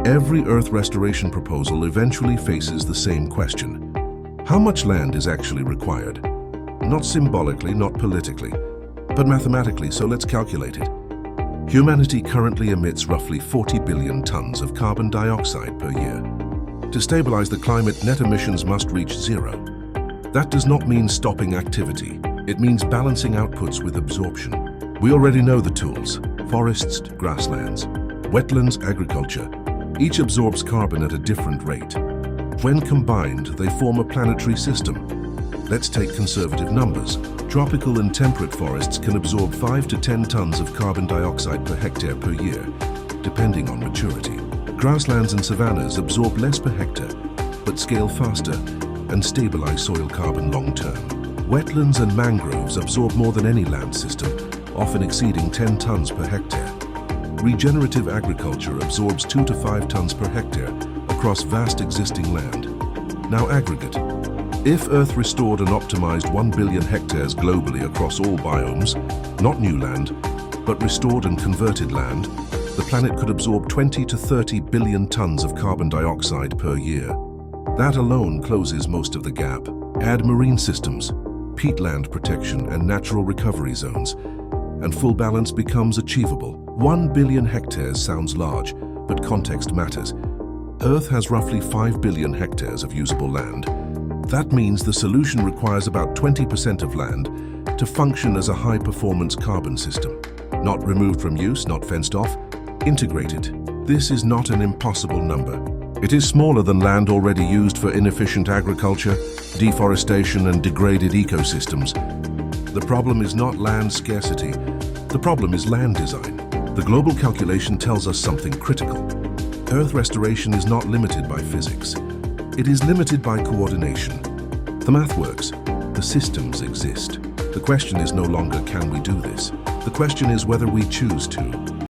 Every Earth restoration proposal eventually faces the same question. How much land is actually required? Not symbolically, not politically, but mathematically, so let's calculate it. Humanity currently emits roughly 40 billion tons of carbon dioxide per year. To stabilize the climate, net emissions must reach zero. That does not mean stopping activity. It means balancing outputs with absorption. We already know the tools: forests, grasslands, wetlands, agriculture. Each absorbs carbon at a different rate. When combined, they form a planetary system. Let's take conservative numbers. Tropical and temperate forests can absorb 5 to 10 tons of carbon dioxide per hectare per year, depending on maturity. Grasslands and savannas absorb less per hectare, but scale faster and stabilize soil carbon long-term. Wetlands and mangroves absorb more than any land system, often exceeding 10 tons per hectare. Regenerative agriculture absorbs 2 to 5 tons per hectare across vast existing land. Now aggregate. If Earth restored and optimized 1 billion hectares globally across all biomes, not new land, but restored and converted land, the planet could absorb 20 to 30 billion tons of carbon dioxide per year. That alone closes most of the gap. Add marine systems, peatland protection, and natural recovery zones, and full balance becomes achievable. 1 billion hectares sounds large, but context matters. Earth has roughly 5 billion hectares of usable land. That means the solution requires about 20% of land to function as a high-performance carbon system. Not removed from use, not fenced off, integrated. This is not an impossible number. It is smaller than land already used for inefficient agriculture, deforestation, and degraded ecosystems. The problem is not land scarcity. The problem is land design. The global calculation tells us something critical. Earth restoration is not limited by physics. It is limited by coordination. The math works. The systems exist. The question is no longer, can we do this? The question is whether we choose to.